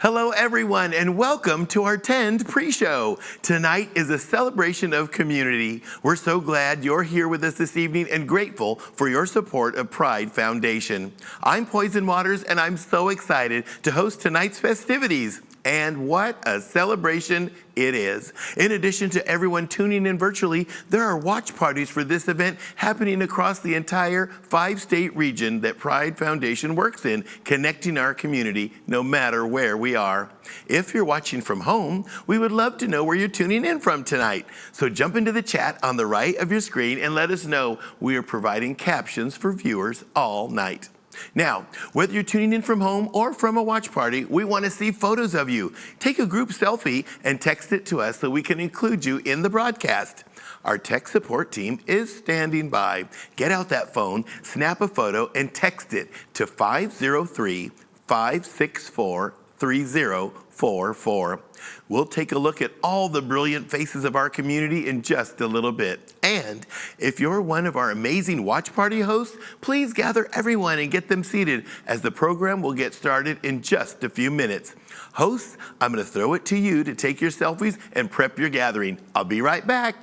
Hello, everyone, and welcome to our Tend pre-show. Tonight is a celebration of community. We're so glad you're here with us this evening and grateful for your support of Pride Foundation. I'm Poison Waters, and I'm so excited to host tonight's festivities. And what a celebration it is. In addition to everyone tuning in virtually, there are watch parties for this event happening across the entire 5-state region that Pride Foundation works in, connecting our community no matter where we are. If you're watching from home, we would love to know where you're tuning in from tonight. So jump into the chat on the right of your screen and let us know. We are providing captions for viewers all night. Now, whether you're tuning in from home or from a watch party, we want to see photos of you. Take a group selfie and text it to us so we can include you in the broadcast. Our tech support team is standing by. Get out that phone, snap a photo, and text it to 503-564-3044. We'll take a look at all the brilliant faces of our community in just a little bit. And if you're one of our amazing watch party hosts, please gather everyone and get them seated as the program will get started in just a few minutes. Hosts, I'm going to throw it to you to take your selfies and prep your gathering. I'll be right back.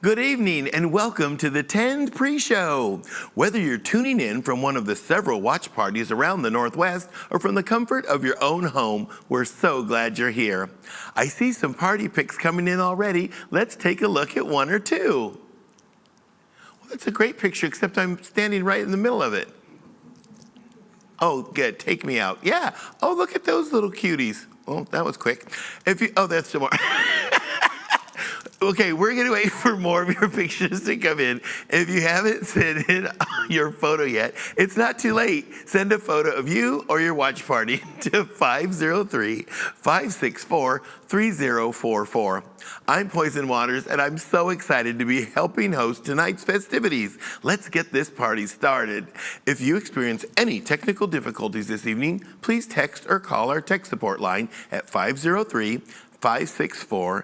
Good evening and welcome to the Tend Pre-Show. Whether you're tuning in from one of the several watch parties around the Northwest or from the comfort of your own home, we're so glad you're here. I see some party pics coming in already. Let's take a look at one or two. Well, that's a great picture, except I'm standing right in the middle of it. Oh, good. Take me out. Yeah. Oh, look at those little cuties. Oh, that was quick. Oh, that's some more. Okay, we're going to wait for more of your pictures to come in. If you haven't sent in your photo yet, it's not too late. Send a photo of you or your watch party to 503-564-3044. I'm Poison Waters, and I'm so excited to be helping host tonight's festivities. Let's get this party started. If you experience any technical difficulties this evening, please text or call our tech support line at 503-564-3044.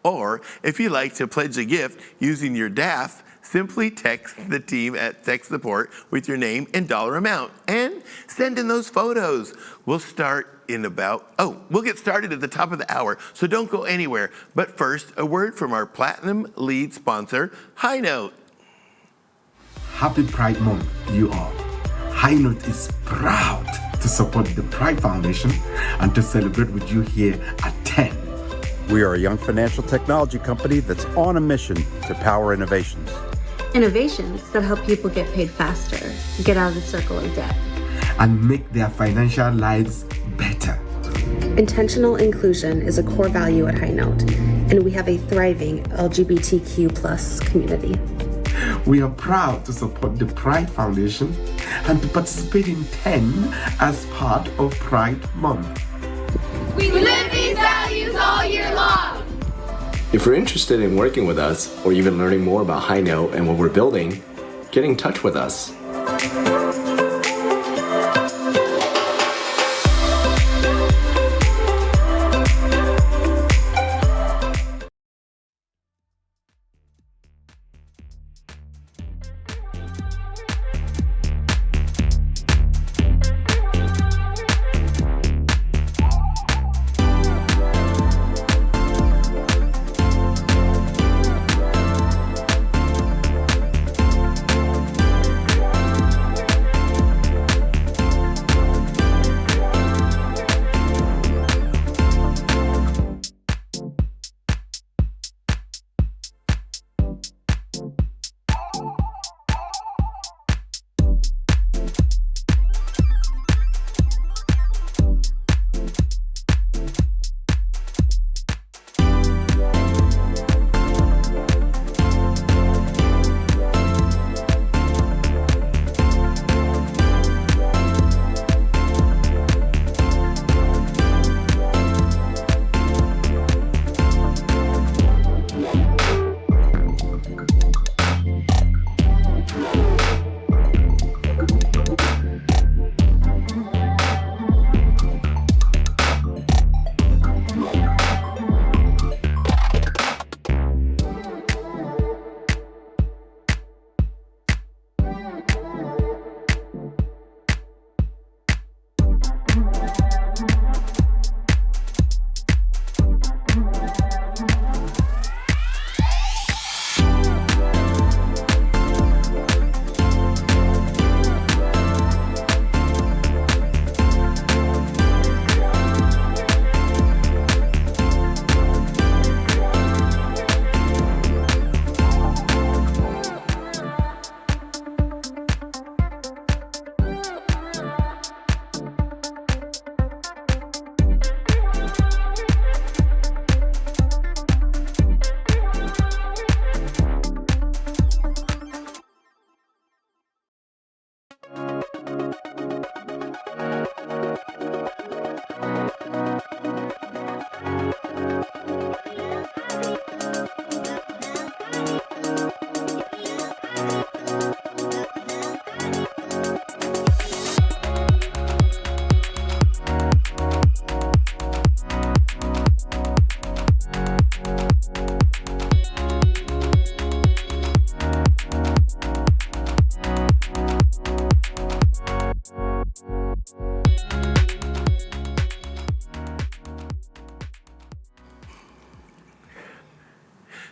Or if you'd like to pledge a gift using your DAF, simply text the team at tech support with your name and dollar amount and send in those photos. We'll get started at the top of the hour, so don't go anywhere. But first, a word from our Platinum lead sponsor, High Note. Happy Pride Month, you all. High Note is proud to support the Pride Foundation and to celebrate with you here at 10. We are a young financial technology company that's on a mission to power innovations. Innovations that help people get paid faster, get out of the circle of debt, and make their financial lives better. Intentional inclusion is a core value at High Note, and we have a thriving LGBTQ+ community. We are proud to support the Pride Foundation and to participate in 10 as part of Pride Month. We live these values all year long. If you're interested in working with us or even learning more about High Note and what we're building, get in touch with us.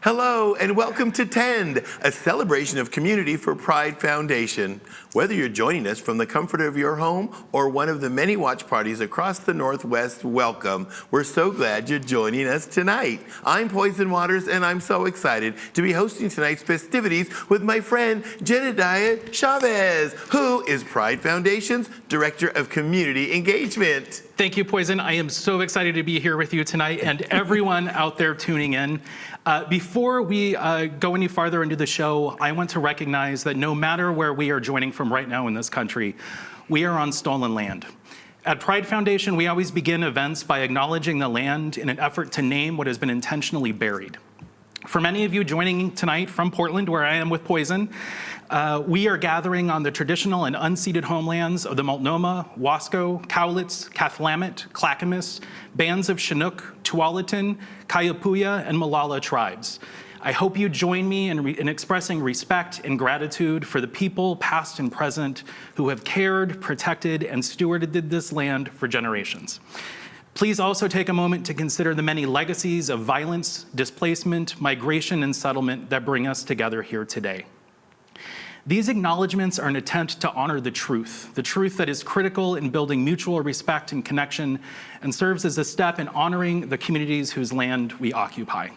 Hello and welcome to Tend, a celebration of community for Pride Foundation. Whether you're joining us from the comfort of your home or one of the many watch parties across the Northwest, welcome. We're so glad you're joining us tonight. I'm Poison Waters and I'm so excited to be hosting tonight's festivities with my friend Jedediah Chavez, who is Pride Foundation's Director of Community Engagement. Thank you, Poison. I am so excited to be here with you tonight and everyone out there tuning in. Before we go any farther into the show, I want to recognize that no matter where we are joining from right now in this country, we are on stolen land. At Pride Foundation, we always begin events by acknowledging the land in an effort to name what has been intentionally buried. For many of you joining tonight from Portland, where I am with Poison, we are gathering on the traditional and unceded homelands of the Multnomah, Wasco, Cowlitz, Cathlamet, Clackamas, bands of Chinook, Tualatin, Kayapuyah, and Molalla tribes. I hope you join me in expressing respect and gratitude for the people, past and present, who have cared, protected, and stewarded this land for generations. Please also take a moment to consider the many legacies of violence, displacement, migration, and settlement that bring us together here today. These acknowledgements are an attempt to honor the truth that is critical in building mutual respect and connection, and serves as a step in honoring the communities whose land we occupy.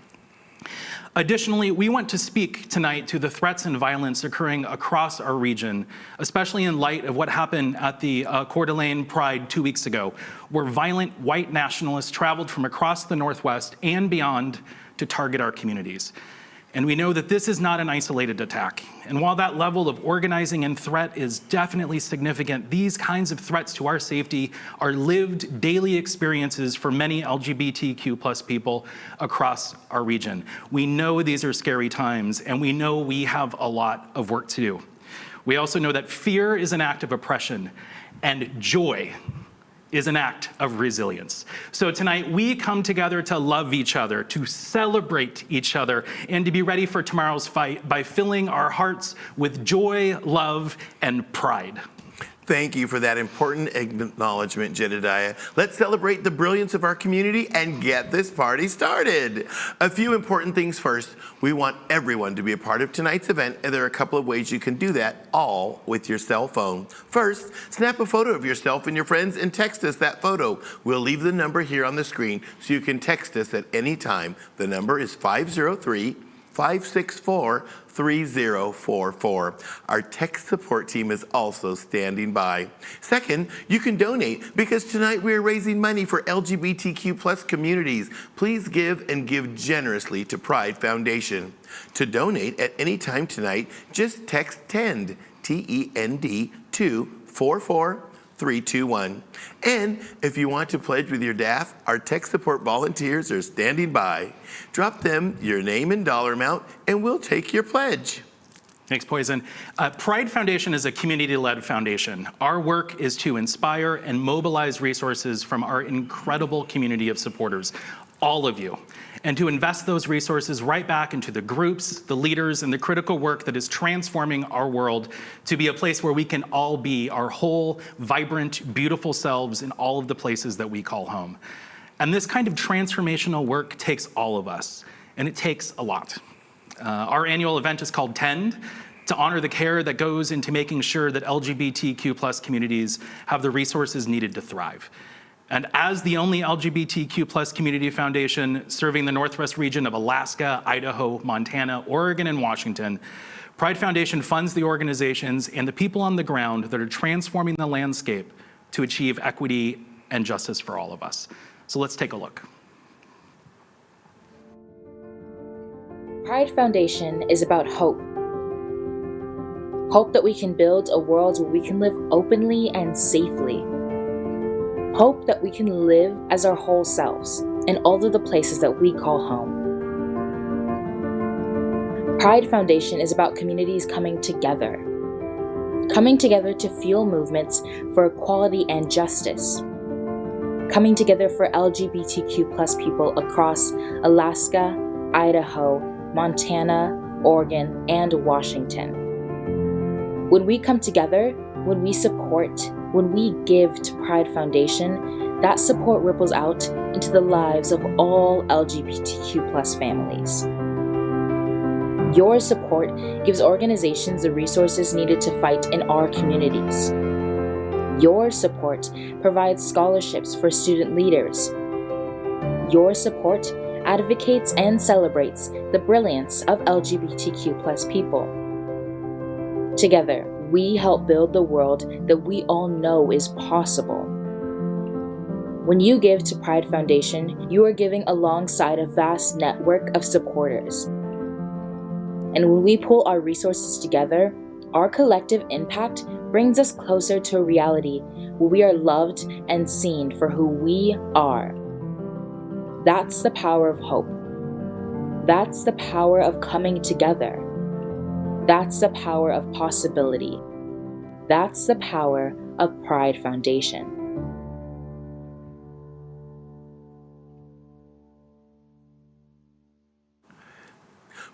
Additionally, we want to speak tonight to the threats and violence occurring across our region, especially in light of what happened at the Coeur d'Alene Pride 2 weeks ago, where violent white nationalists traveled from across the Northwest and beyond to target our communities. And we know that this is not an isolated attack. And while that level of organizing and threat is definitely significant, these kinds of threats to our safety are lived daily experiences for many LGBTQ+ people across our region. We know these are scary times, and we know we have a lot of work to do. We also know that fear is an act of oppression, and joy is an act of resilience. So tonight we come together to love each other, to celebrate each other, and to be ready for tomorrow's fight by filling our hearts with joy, love, and pride. Thank you for that important acknowledgement, Jedediah. Let's celebrate the brilliance of our community and get this party started. A few important things first. We want everyone to be a part of tonight's event, and there are a couple of ways you can do that, all with your cell phone. First, snap a photo of yourself and your friends and text us that photo. We'll leave the number here on the screen so you can text us at any time. The number is 503-564-3044. Our tech support team is also standing by. Second, you can donate because tonight we are raising money for LGBTQ+ communities. Please give and give generously to Pride Foundation. To donate at any time tonight, just text TEND, T-E-N-D, to 44321. And if you want to pledge with your DAF, our tech support volunteers are standing by. Drop them your name and dollar amount, and we'll take your pledge. Thanks, Poison. Pride Foundation is a community-led foundation. Our work is to inspire and mobilize resources from our incredible community of supporters, all of you, and to invest those resources right back into the groups, the leaders, and the critical work that is transforming our world to be a place where we can all be our whole, vibrant, beautiful selves in all of the places that we call home. And this kind of transformational work takes all of us, and it takes a lot. Our annual event is called Tend, to honor the care that goes into making sure that LGBTQ+ communities have the resources needed to thrive. And as the only LGBTQ+ community foundation serving the Northwest region of Alaska, Idaho, Montana, Oregon, and Washington, Pride Foundation funds the organizations and the people on the ground that are transforming the landscape to achieve equity and justice for all of us. So let's take a look. Pride Foundation is about hope. Hope that we can build a world where we can live openly and safely. Hope that we can live as our whole selves in all of the places that we call home. Pride Foundation is about communities coming together to fuel movements for equality and justice, coming together for LGBTQ+ people across Alaska, Idaho, Montana, Oregon, and Washington. When we come together, when we support, when we give to Pride Foundation, that support ripples out into the lives of all LGBTQ+ families. Your support gives organizations the resources needed to fight in our communities. Your support provides scholarships for student leaders. Your support advocates and celebrates the brilliance of LGBTQ+ people. Together, we help build the world that we all know is possible. When you give to Pride Foundation, you are giving alongside a vast network of supporters. And when we pull our resources together, our collective impact brings us closer to a reality where we are loved and seen for who we are. That's the power of hope. That's the power of coming together. That's the power of possibility. That's the power of Pride Foundation.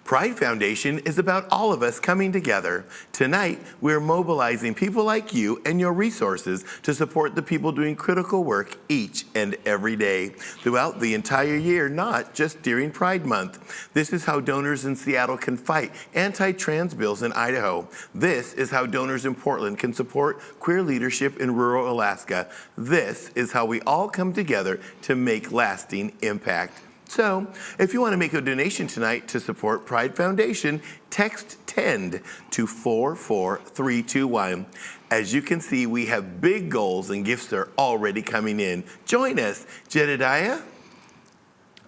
Pride Foundation is about all of us coming together. Tonight, we're mobilizing people like you and your resources to support the people doing critical work each and every day throughout the entire year, not just during Pride Month. This is how donors in Seattle can fight anti-trans bills in Idaho. This is how donors in Portland can support queer leadership in rural Alaska. This is how we all come together to make lasting impact. So, if you want to make a donation tonight to support Pride Foundation, text TEND to 44321. As you can see, we have big goals and gifts are already coming in. Join us, Jedediah.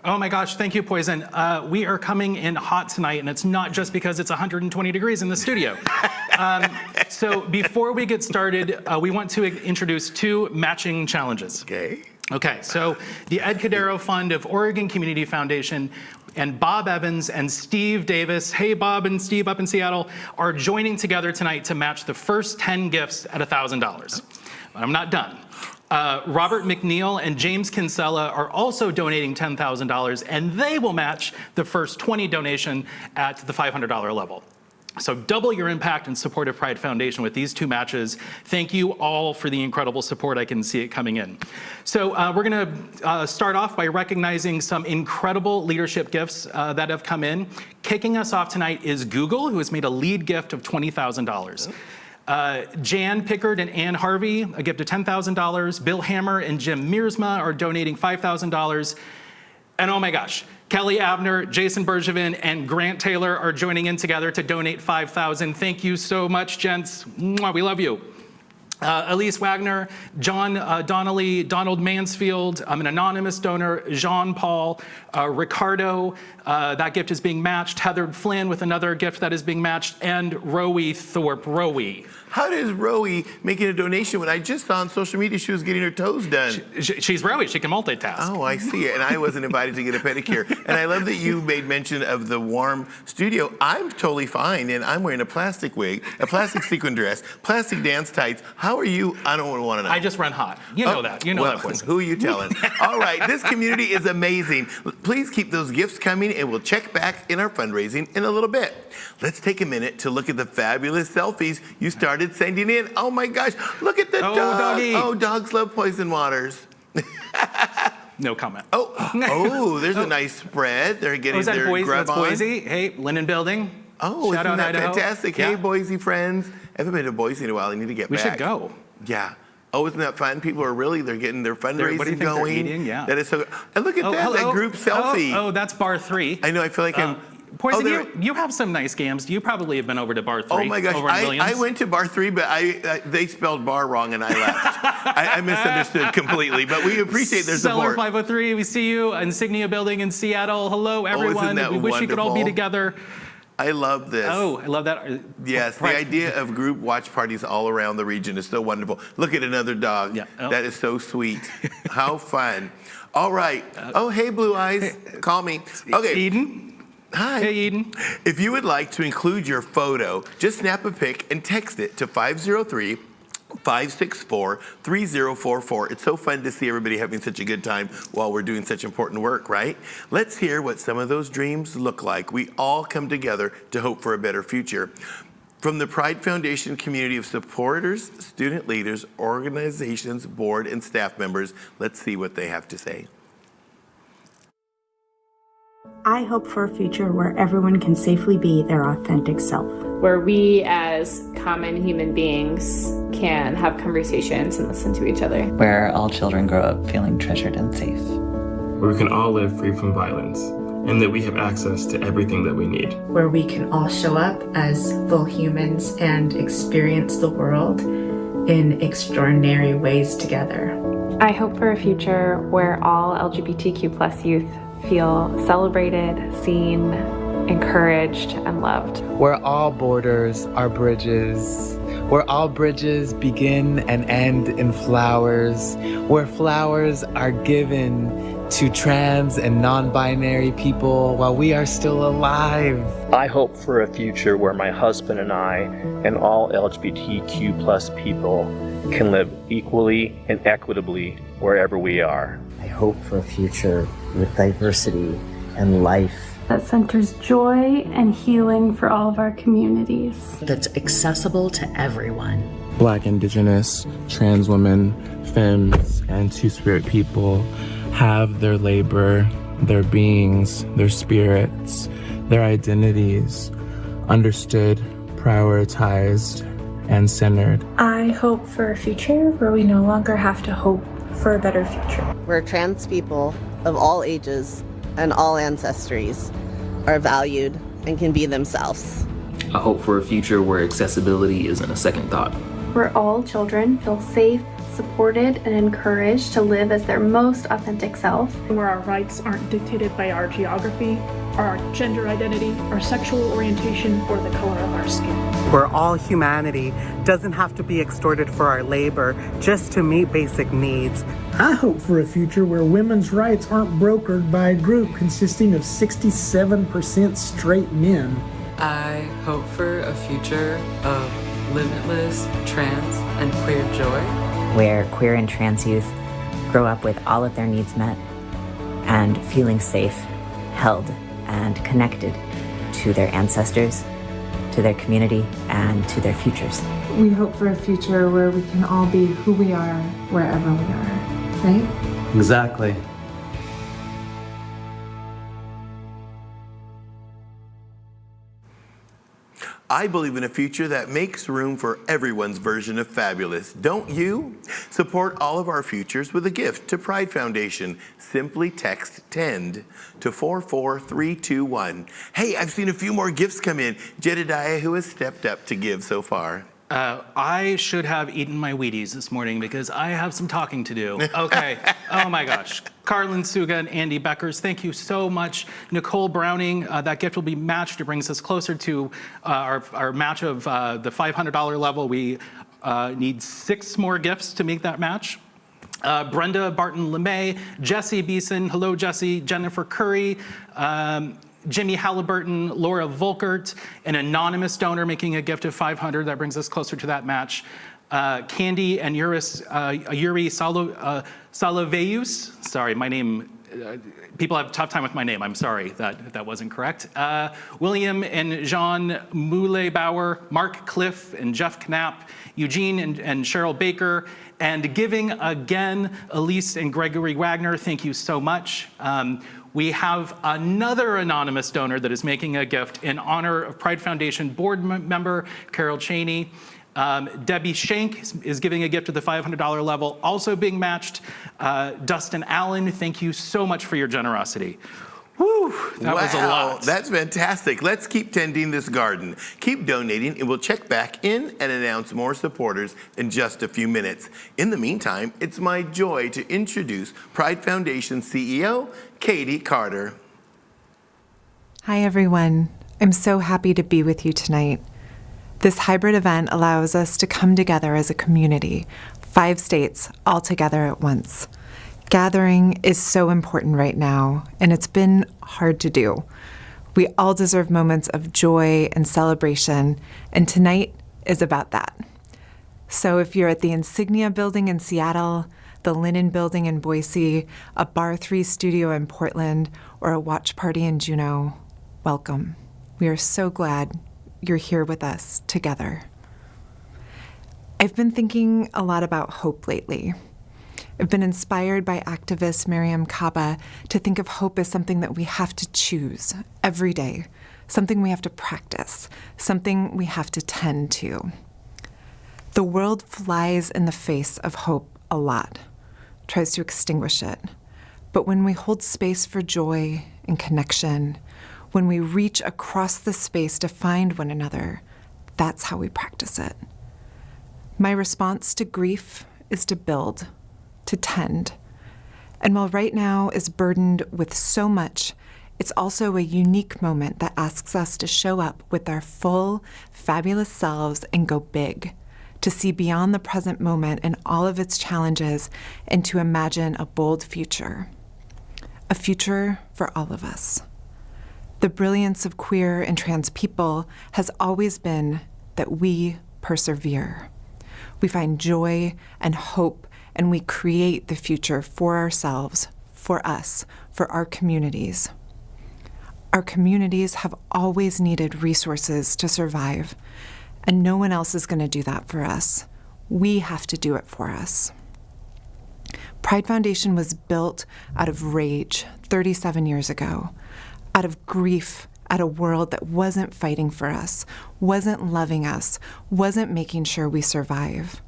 Oh my gosh, thank you, Poison. We are coming in hot tonight, and it's not just because it's 120 degrees in the studio. So before we get started, we want to introduce two matching challenges. Okay, so the Ed Cadero Fund of Oregon Community Foundation and Bob Evans and Steve Davis, hey Bob and Steve up in Seattle, are joining together tonight to match the first 10 gifts at $1,000. But I'm not done. Robert McNeil and James Kinsella are also donating $10,000, and they will match the first 20 donation at the $500 level. So double your impact in support of Pride Foundation with these two matches. Thank you all for the incredible support. I can see it coming in. So we're gonna start off by recognizing some incredible leadership gifts that have come in. Kicking us off tonight is Google, who has made a lead gift of $20,000. Jan Pickard and Ann Harvey, a gift of $10,000. Bill Hammer and Jim Mearsma are donating $5,000. And oh my gosh, Kelly Abner, Jason Bergevin, and Grant Taylor are joining in together to donate $5,000. Thank you so much, gents. Mwah, we love you. Elise Wagner, John Donnelly, Donald Mansfield, an anonymous donor, Jean Paul, Ricardo, that gift is being matched, Heather Flynn with another gift that is being matched, and Rowie Thorpe. Rowie. How does Rowie making a donation when I just saw on social media she was getting her toes done? She's Rowie, she can multitask. Oh, I see it, and I wasn't invited to get a pedicure. And I love that you made mention of the warm studio. I'm totally fine, and I'm wearing a plastic wig, a plastic sequin dress, plastic dance tights. How are you? I don't want to know. I just run hot. You know that. You know well, that, Poison. Who are you telling? All right, this community is amazing. Please keep those gifts coming, and we'll check back in our fundraising in a little bit. Let's take a minute to look at the fabulous selfies you started sending in. Oh my gosh, look at the dog. Doggy. Oh, dogs love poison waters. No comment. Oh, there's a nice spread. They're getting is that their Boise? grub That's on. Boise. Hey, Linden Building. Oh, Shout isn't out that Idaho. fantastic? Yeah. Hey, Boise friends. I haven't been to Boise in a while. I need to get We back. should go. Yeah. Oh, isn't that fun? People are really, they're getting their fundraising What do you think going. they're eating? Yeah. That is so, and look at that, hello. that group selfie. Oh, that's bar 3. I know, I feel like I'm. Poison, oh, you have some nice games. You probably have been over to bar 3. Oh my gosh, over in I Williams. went to bar 3, but they spelled bar wrong and I left. I misunderstood completely, but we appreciate their Cellar support. 503, we see you. Insignia Building in Seattle. Hello, everyone. that We wish we could all be wonderful? together. I love this. Oh, I love that. Yes, the idea of group watch parties all around the region is so wonderful. Look at another dog. Yeah. Oh. That is so sweet. How fun. All right. Oh, hey, Blue Eyes. Call me. Okay. Eden. Hi. Hey, Eden. If you would like to include your photo, just snap a pic and text it to 503-564-3044. It's so fun to see everybody having such a good time while we're doing such important work, right? Let's hear what some of those dreams look like. We all come together to hope for a better future. From the Pride Foundation community of supporters, student leaders, organizations, board, and staff members, let's see what they have to say. I hope for a future where everyone can safely be their authentic self. Where we as common human beings can have conversations and listen to each other. Where all children grow up feeling treasured and safe. Where we can all live free from violence, and that we have access to everything that we need. Where we can all show up as full humans and experience the world in extraordinary ways together. I hope for a future where all LGBTQ+ youth feel celebrated, seen, encouraged, and loved. Where all borders are bridges. Where all bridges begin and end in flowers. Where flowers are given to trans and non-binary people while we are still alive. I hope for a future where my husband and I and all LGBTQ+ people can live equally and equitably wherever we are. I hope for a future with diversity and life that centers joy and healing for all of our communities. That's accessible to everyone. Black, Indigenous, trans women, femmes, and Two-Spirit people have their labor, their beings, their spirits, their identities understood, prioritized, and centered. I hope for a future where we no longer have to hope for a better future. Where trans people of all ages and all ancestries are valued and can be themselves. I hope for a future where accessibility isn't a second thought. Where all children feel safe, supported, and encouraged to live as their most authentic self. Where our rights aren't dictated by our geography, our gender identity, our sexual orientation, or the color of our skin. Where all humanity doesn't have to be extorted for our labor just to meet basic needs. I hope for a future where women's rights aren't brokered by a group consisting of 67% straight men. I hope for a future of limitless trans and queer joy. Where queer and trans youth grow up with all of their needs met and feeling safe, held, and connected to their ancestors, to their community, and to their futures. We hope for a future where we can all be who we are wherever we are, right? Exactly. I believe in a future that makes room for everyone's version of fabulous. Don't you? Support all of our futures with a gift to Pride Foundation. Simply text TEND to 44321. Hey, I've seen a few more gifts come in. Jedediah, who has stepped up to give so far? I should have eaten my Wheaties this morning because I have some talking to do. Okay. Oh my gosh. Carlin Suga and Andy Beckers, thank you so much. Nicole Browning, that gift will be matched. It brings us closer to our match of the $500 level. We need 6 more gifts to make that match. Brenda Barton LeMay, Jesse Beeson, hello Jesse, Jennifer Curry, Jimmy Halliburton, Laura Volkert, an anonymous donor making a gift of $500. That brings us closer to that match. Candy and Yuri Salaveus. Sorry, my name, people have a tough time with my name. I'm sorry that wasn't correct. William and Jean Muhlebauer, Mark Cliff and Jeff Knapp, Eugene and Cheryl Baker, and giving again, Elise and Gregory Wagner, thank you so much. We have another anonymous donor that is making a gift in honor of Pride Foundation board member Carol Cheney. Debbie Shank is giving a gift at the $500 level, also being matched. Dustin Allen, thank you so much for your generosity. Whew, that was a lot. That's fantastic. Let's keep tending this garden. Keep donating, and we'll check back in and announce more supporters in just a few minutes. In the meantime, it's my joy to introduce Pride Foundation CEO, Katie Carter. Hi, everyone. I'm so happy to be with you tonight. This hybrid event allows us to come together as a community, 5 states all together at once. Gathering is so important right now, and it's been hard to do. We all deserve moments of joy and celebration, and tonight is about that. So if you're at the Insignia Building in Seattle, the Linen Building in Boise, a Bar 3 studio in Portland, or a watch party in Juneau, welcome. We are so glad you're here with us together. I've been thinking a lot about hope lately. I've been inspired by activist Miriam Kaba to think of hope as something that we have to choose every day, something we have to practice, something we have to tend to. The world flies in the face of hope a lot, tries to extinguish it. But when we hold space for joy and connection, when we reach across the space to find one another, that's how we practice it. My response to grief is to build, to tend. And while right now is burdened with so much, it's also a unique moment that asks us to show up with our full, fabulous selves and go big, to see beyond the present moment and all of its challenges, and to imagine a bold future. A future for all of us. The brilliance of queer and trans people has always been that we persevere. We find joy and hope, and we create the future for ourselves, for us, for our communities. Our communities have always needed resources to survive, and no one else is going to do that for us. We have to do it for us. Pride Foundation was built out of rage 37 years ago, out of grief at a world that wasn't fighting for us, wasn't loving us, wasn't making sure we survive.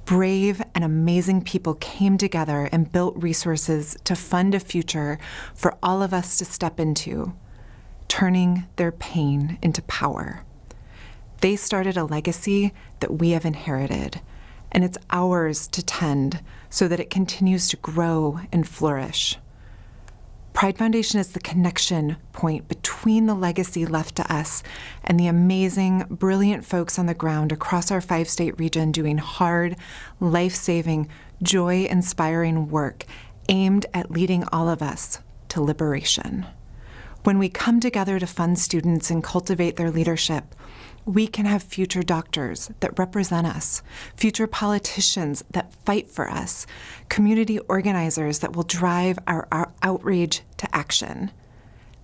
Brave and amazing people came together and built resources to fund a future for all of us to step into, turning their pain into power. They started a legacy that we have inherited, and it's ours to tend so that it continues to grow and flourish. Pride Foundation is the connection point between the legacy left to us and the amazing, brilliant folks on the ground across our 5-state region doing hard, life-saving, joy-inspiring work aimed at leading all of us to liberation. When we come together to fund students and cultivate their leadership, we can have future doctors that represent us, future politicians that fight for us, community organizers that will drive our outrage to action.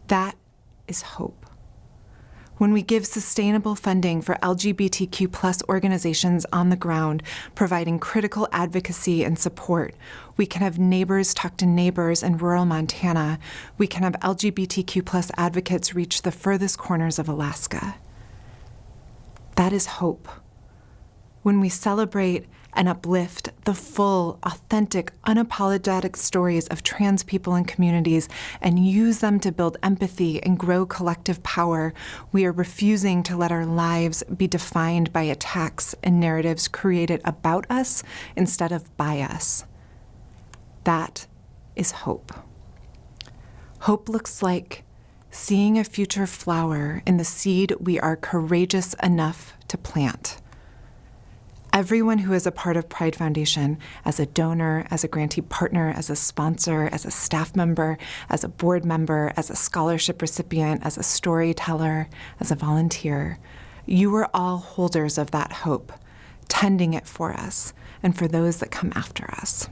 That is hope. When we give sustainable funding for LGBTQ+ organizations on the ground, providing critical advocacy and support, we can have neighbors talk to neighbors in rural Montana. We can have LGBTQ+ advocates reach the furthest corners of Alaska. That is hope. When we celebrate and uplift the full, authentic, unapologetic stories of trans people and communities and use them to build empathy and grow collective power, we are refusing to let our lives be defined by attacks and narratives created about us instead of by us. That is hope. Hope looks like seeing a future flower in the seed we are courageous enough to plant. Everyone who is a part of Pride Foundation, as a donor, as a grantee partner, as a sponsor, as a staff member, as a board member, as a scholarship recipient, as a storyteller, as a volunteer, you are all holders of that hope, tending it for us and for those that come after us.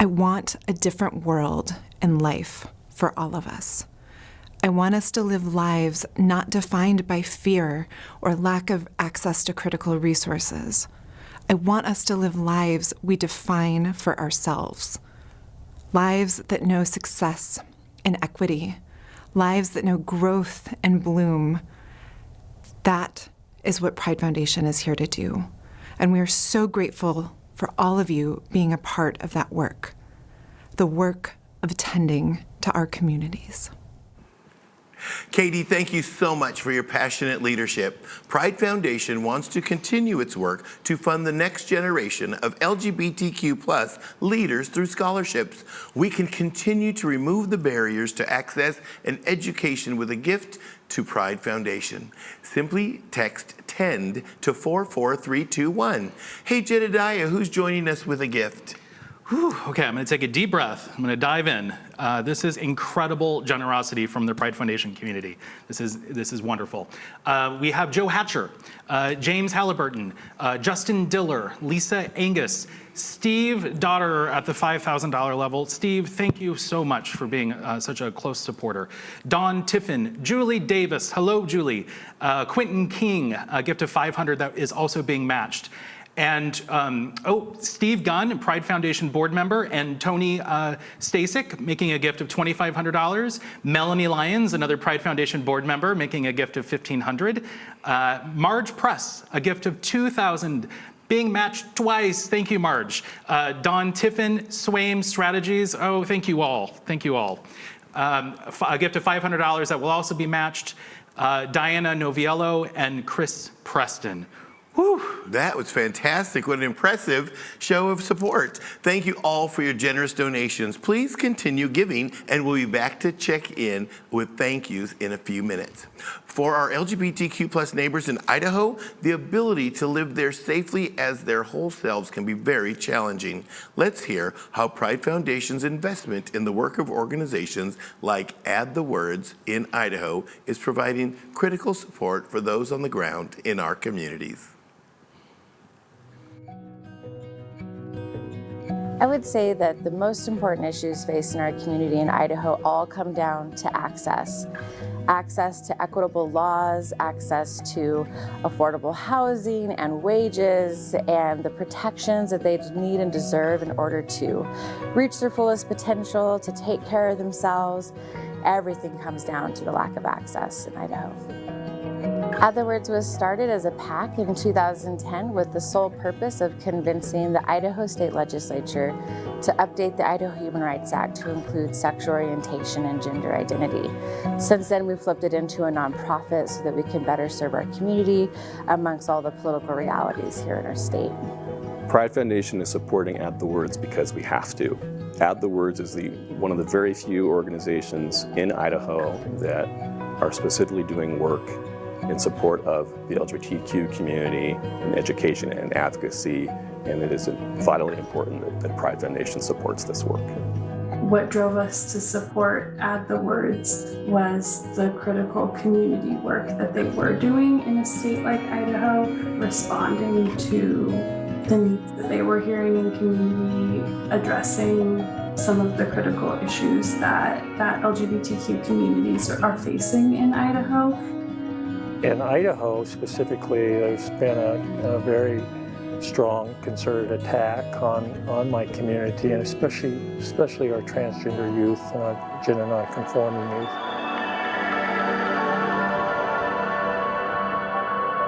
I want a different world and life for all of us. I want us to live lives not defined by fear or lack of access to critical resources. I want us to live lives we define for ourselves. Lives that know success and equity. Lives that know growth and bloom. That is what Pride Foundation is here to do. And we are so grateful for all of you being a part of that work. The work of tending to our communities. Katie, thank you so much for your passionate leadership. Pride Foundation wants to continue its work to fund the next generation of LGBTQ+ leaders through scholarships. We can continue to remove the barriers to access and education with a gift to Pride Foundation. Simply text TEND to 44321. Hey, Jedediah, who's joining us with a gift? Whew, okay, I'm gonna take a deep breath. I'm gonna dive in. This is incredible generosity from the Pride Foundation community. This is wonderful. We have Joe Hatcher, James Halliburton, Justin Diller, Lisa Angus, Steve Dodder at the $5,000 level. Steve, thank you so much for being such a close supporter. Dawn Tiffin, Julie Davis, hello Julie. Quentin King, a gift of $500 that is also being matched. And Steve Gunn, Pride Foundation board member, and Tony Stasek making a gift of $2,500. Melanie Lyons, another Pride Foundation board member, making a gift of $1,500. Marge Press, a gift of $2,000. Being matched twice. Thank you, Marge. Dawn Tiffin, Swaim Strategies. Oh, thank you all. Thank you all. A gift of $500 that will also be matched. Diana Noviello and Chris Preston. Whew, that was fantastic. What an impressive show of support. Thank you all for your generous donations. Please continue giving, and we'll be back to check in with thank yous in a few minutes. For our LGBTQ plus neighbors in Idaho, the ability to live there safely as their whole selves can be very challenging. Let's hear how Pride Foundation's investment in the work of organizations like Add the Words in Idaho is providing critical support for those on the ground in our communities. I would say that the most important issues facing our community in Idaho all come down to access. Access to equitable laws, access to affordable housing and wages, and the protections that they need and deserve in order to reach their fullest potential, to take care of themselves. Everything comes down to the lack of access in Idaho. Add the Words was started as a PAC in 2010 with the sole purpose of convincing the Idaho State Legislature to update the Idaho Human Rights Act to include sexual orientation and gender identity. Since then, we flipped it into a nonprofit so that we can better serve our community amongst all the political realities here in our state. Pride Foundation is supporting Add the Words because we have to. Add the Words is one of the very few organizations in Idaho that are specifically doing work in support of the LGBTQ community in education and advocacy, and it is vitally important that Pride Foundation supports this work. What drove us to support Add the Words was the critical community work that they were doing in a state like Idaho, responding to the needs that they were hearing in community, addressing some of the critical issues that LGBTQ communities are facing in Idaho. In Idaho specifically, there's been a very strong concerted attack on my community, and especially our transgender youth and our gender nonconforming youth.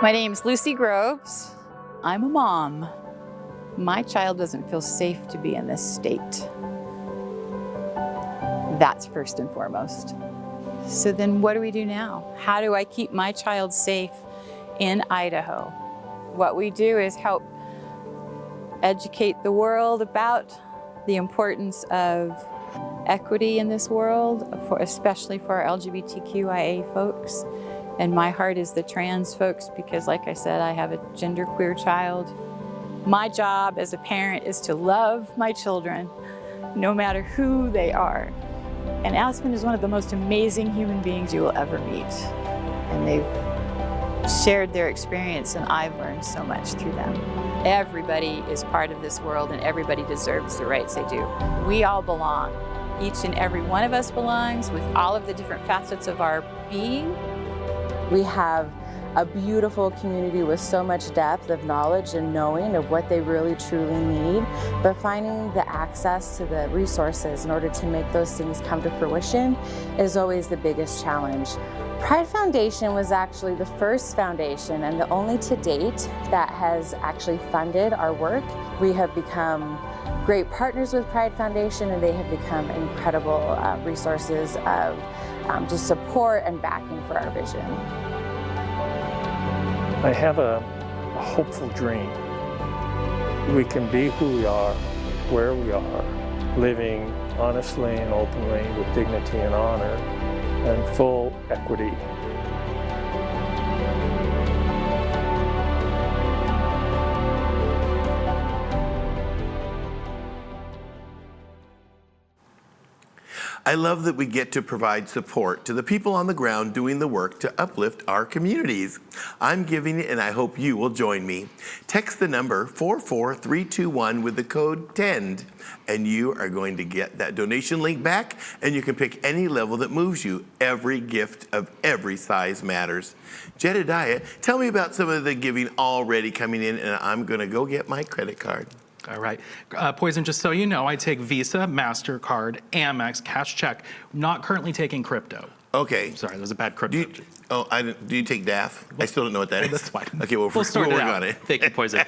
My name's Lucy Groves. I'm a mom. My child doesn't feel safe to be in this state. That's first and foremost. So then what do we do now? How do I keep my child safe in Idaho? What we do is help educate the world about the importance of equity in this world, especially for our LGBTQIA folks. And my heart is the trans folks because, like I said, I have a genderqueer child. My job as a parent is to love my children, no matter who they are. And Aspen is one of the most amazing human beings you will ever meet. And they've shared their experience, and I've learned so much through them. Everybody is part of this world, and everybody deserves the rights they do. We all belong. Each and every one of us belongs with all of the different facets of our being. We have a beautiful community with so much depth of knowledge and knowing of what they really truly need, but finding the access to the resources in order to make those things come to fruition is always the biggest challenge. Pride Foundation was actually the first foundation and the only to date that has actually funded our work. We have become great partners with Pride Foundation, and they have become incredible resources of just support and backing for our vision. I have a hopeful dream. We can be who we are, where we are, living honestly and openly with dignity and honor and full equity. I love that we get to provide support to the people on the ground doing the work to uplift our communities. I'm giving it, and I hope you will join me. Text the number 44321 with the code TEND, and you are going to get that donation link back, and you can pick any level that moves you. Every gift of every size matters. Jedediah, tell me about some of the giving already coming in, and I'm going to go get my credit card. All right. Poison, just so you know, I take Visa, MasterCard, Amex, cash check. Not currently taking crypto. Okay. Sorry, that was a bad crypto. Do you take DAF? I still don't know what that is. That's fine. Okay, we'll sort work it out. on it. Thank you, Poison.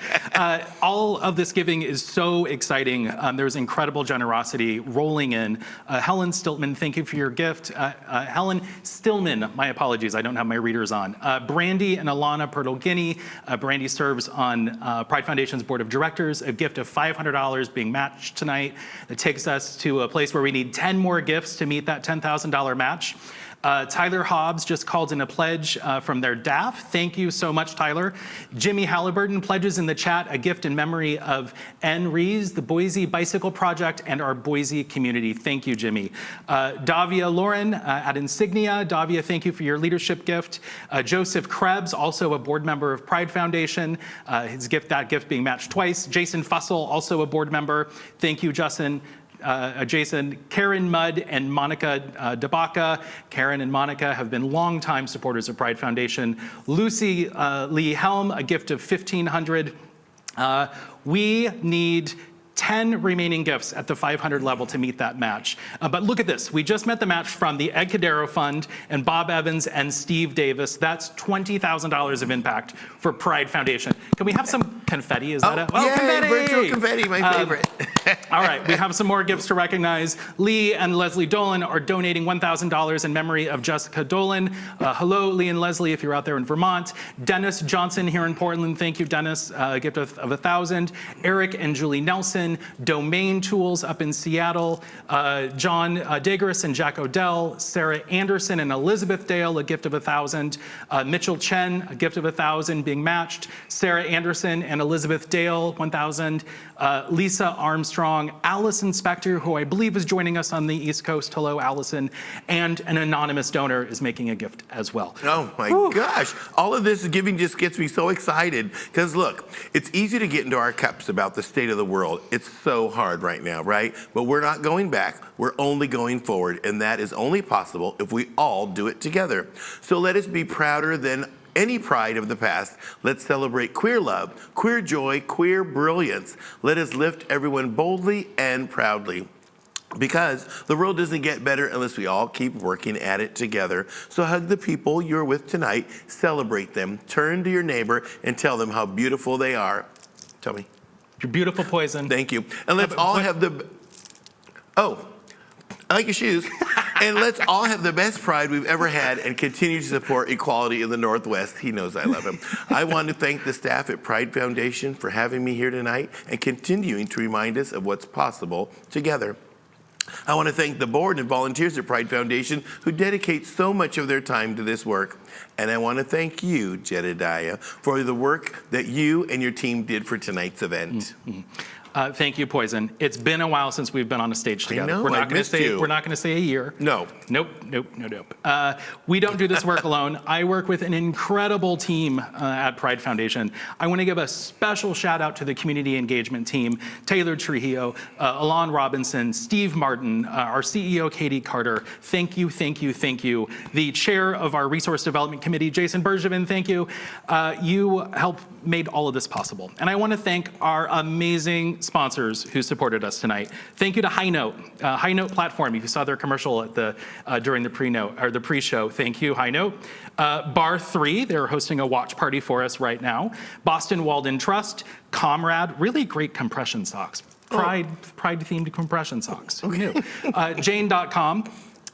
All of this giving is so exciting. There's incredible generosity rolling in. Helen Stiltman, thank you for your gift. Helen Stillman, my apologies, I don't have my readers on. Brandy and Alana Pertl-Guinea. Brandy serves on Pride Foundation's board of directors. A gift of $500 being matched tonight. That takes us to a place where we need 10 more gifts to meet that $10,000 match. Tyler Hobbs just called in a pledge from their DAF. Thank you so much, Tyler. Jimmy Halliburton pledges in the chat a gift in memory of Ann Rees, the Boise Bicycle Project, and our Boise community. Thank you, Jimmy. Davia Lauren at Insignia. Davia, thank you for your leadership gift. Joseph Krebs, also a board member of Pride Foundation. That gift being matched twice. Jason Fussell, also a board member. Thank you, Jason. Karen Mudd and Monica DeBaca. Karen and Monica have been longtime supporters of Pride Foundation. Lucy Lee Helm, a gift of $1,500. We need 10 remaining gifts at the 500 level to meet that match. But look at this. We just met the match from the Ed Cadero Fund and Bob Evans and Steve Davis. That's $20,000 of impact for Pride Foundation. Can we have some confetti? Is that it? Oh, confetti! Virtual confetti, my favorite. All right, we have some more gifts to recognize. Lee and Leslie Dolan are donating $1,000 in memory of Jessica Dolan. Hello, Lee and Leslie, if you're out there in Vermont. Dennis Johnson here in Portland. Thank you, Dennis. A gift of $1,000. Eric and Julie Nelson. Domain Tools up in Seattle. John Dagris and Jack Odell. Sarah Anderson and Elizabeth Dale, a gift of $1,000. Mitchell Chen, a gift of $1,000 being matched. Sarah Anderson and Elizabeth Dale, $1,000. Lisa Armstrong, Allison Spector, who I believe is joining us on the East Coast. Hello, Allison. And an anonymous donor is making a gift as well. Oh my gosh. All of this giving just gets me so excited because look, it's easy to get into our cups about the state of the world. It's so hard right now, right? But we're not going back. We're only going forward. And that is only possible if we all do it together. So let us be prouder than any pride of the past. Let's celebrate queer love, queer joy, queer brilliance. Let us lift everyone boldly and proudly. Because the world doesn't get better unless we all keep working at it together. So hug the people you're with tonight, celebrate them, turn to your neighbor and tell them how beautiful they are. Tell me. You're beautiful, Poison. Thank you. And let's all have the, I like your shoes. And let's all have the best pride we've ever had and continue to support equality in the Northwest. He knows I love him. I want to thank the staff at Pride Foundation for having me here tonight and continuing to remind us of what's possible together. I want to thank the board and volunteers at Pride Foundation who dedicate so much of their time to this work. And I want to thank you, Jedediah, for the work that you and your team did for tonight's event. Thank you, Poison. It's been a while since we've been on a stage together. I know, we're not I missed you. We're not going to say a year. No. Nope. We don't do this work alone. I work with an incredible team at Pride Foundation. I want to give a special shout out to the community engagement team, Taylor Trujillo, Alon Robinson, Steve Martin, our CEO, Katie Carter. Thank you, thank you, thank you. The chair of our resource development committee, Jason Bergevin, thank you. You helped made all of this possible. And I want to thank our amazing sponsors who supported us tonight. Thank you to High Note. High Note Platform, if you saw their commercial at the during the pre-show, thank you, High Note. Bar 3, they're hosting a watch party for us right now. Boston Walden Trust, Comrade, really great compression socks. Pride-themed compression socks. Who knew? Jane.com.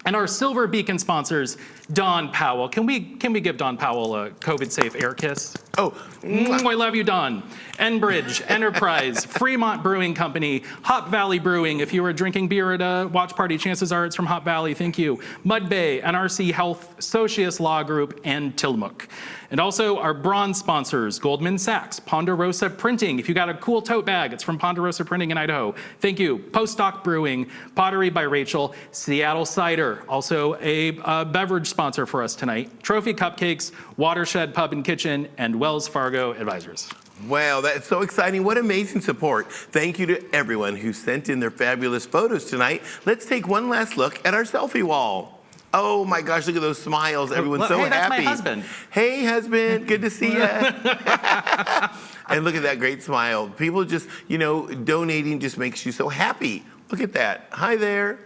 And our Silver Beacon sponsors, Don Powell. Can we give Don Powell a COVID-safe air kiss? Oh, I love you, Don. Enbridge, Enterprise, Fremont Brewing Company, Hop Valley Brewing. If you were drinking beer at a watch party, chances are it's from Hop Valley. Thank you. Mud Bay, NRC Health, Socius Law Group, and Tillamook. And also our bronze sponsors, Goldman Sachs, Ponderosa Printing. If you got a cool tote bag, it's from Ponderosa Printing in Idaho. Thank you. Postdoc Brewing, Pottery by Rachel, Seattle Cider, also a beverage sponsor for us tonight. Trophy Cupcakes, Watershed Pub and Kitchen, and Wells Fargo Advisors. Wow, that's so exciting. What amazing support. Thank you to everyone who sent in their fabulous photos tonight. Let's take one last look at our selfie wall. Oh my gosh, look at those smiles. Everyone's Look, so hey, that's happy. my husband. Hey, husband, good to see you. And look at that great smile. People just, donating just makes you so happy. Look at that. Hi there.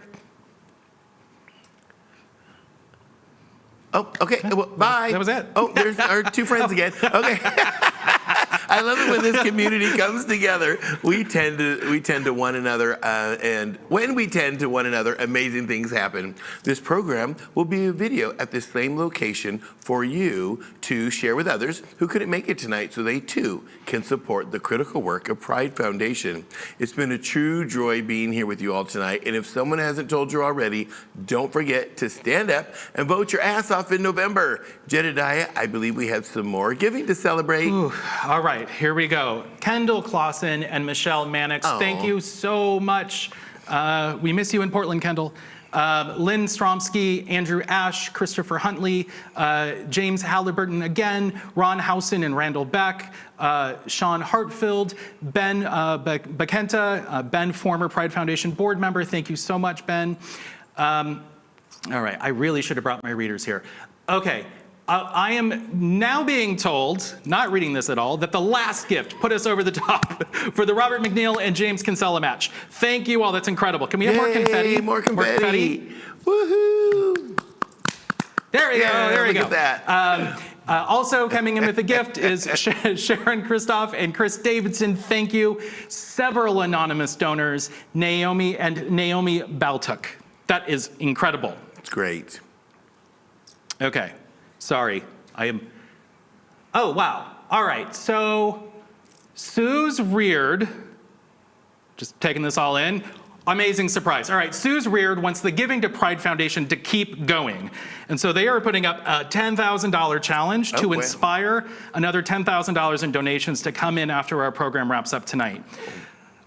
Oh, okay. Well, bye. That was it. Oh, there's our two friends again. Okay. I love it when this community comes together. We tend to one another, and when we tend to one another, amazing things happen. This program will be a video at the same location for you to share with others who couldn't make it tonight, so they too can support the critical work of Pride Foundation. It's been a true joy being here with you all tonight, and if someone hasn't told you already, don't forget to stand up and vote your ass off in November. Jedediah, I believe we have some more giving to celebrate. Ooh, all right, here we go. Kendall Clausen and Michelle Mannix, Thank you so much. We miss you in Portland, Kendall. Lynn Stromsky, Andrew Ash, Christopher Huntley, James Halliburton again, Ron Housen and Randall Beck, Sean Hartfield, Ben Bakenta, Ben, former Pride Foundation board member. Thank you so much, Ben. All right, I really should have brought my readers here. Okay. I am now being told, not reading this at all, that the last gift put us over the top for the Robert McNeil and James Kinsella match. Thank you all, that's incredible. Can we have more confetti? More confetti. Woohoo! There we go, there we look go. At that. Also coming in with a gift is Sharon Christoph and Chris Davidson. Thank you. Several anonymous donors, Naomi Baltuk. That is incredible. It's great. Okay. Sorry, oh, wow. All right, so Sue's Reared, just taking this all in, amazing surprise. All right, Sue's Reared wants the Giving to Pride Foundation to keep going. And so they are putting up a $10,000 challenge to inspire another $10,000 in donations to come in after our program wraps up tonight.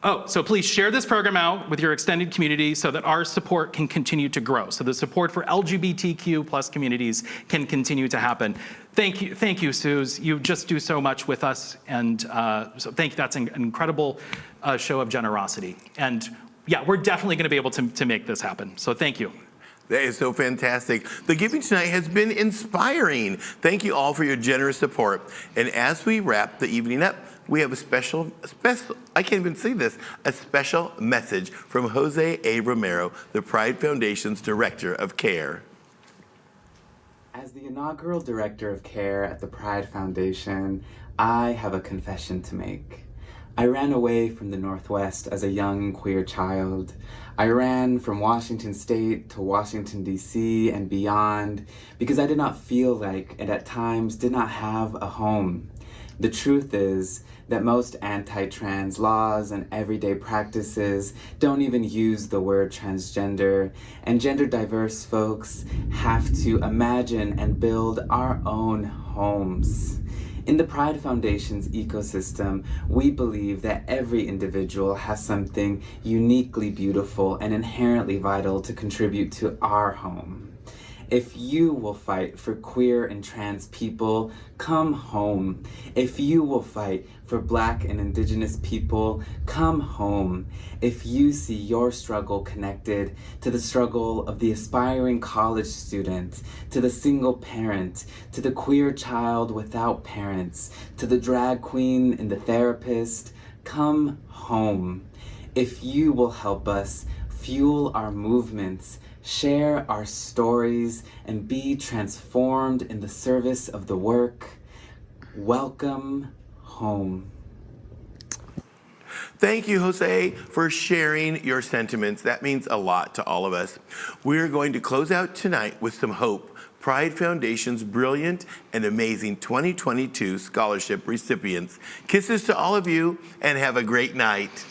Oh, so please share this program out with your extended community so that our support can continue to grow. So the support for LGBTQ plus communities can continue to happen. Thank you, Suze. You just do so much with us. And so that's an incredible show of generosity. And yeah, we're definitely gonna be able to make this happen. So thank you. That is so fantastic. The giving tonight has been inspiring. Thank you all for your generous support. And as we wrap the evening up, we have a special, I can't even say this, a special message from Jose A. Romero, the Pride Foundation's Director of CARE. As the inaugural Director of CARE at the Pride Foundation, I have a confession to make. I ran away from the Northwest as a young queer child. I ran from Washington State to Washington, D.C. and beyond because I did not feel like, and at times did not have a home. The truth is that most anti-trans laws and everyday practices don't even use the word transgender, and gender diverse folks have to imagine and build our own homes. In the Pride Foundation's ecosystem, we believe that every individual has something uniquely beautiful and inherently vital to contribute to our home. If you will fight for queer and trans people, come home. If you will fight for Black and Indigenous people, come home. If you see your struggle connected to the struggle of the aspiring college student, to the single parent, to the queer child without parents, to the drag queen and the therapist, come home. If you will help us fuel our movements, share our stories, and be transformed in the service of the work, welcome home. Thank you, Jose, for sharing your sentiments. That means a lot to all of us. We're going to close out tonight with some hope. Pride Foundation's brilliant and amazing 2022 scholarship recipients. Kisses to all of you and have a great night.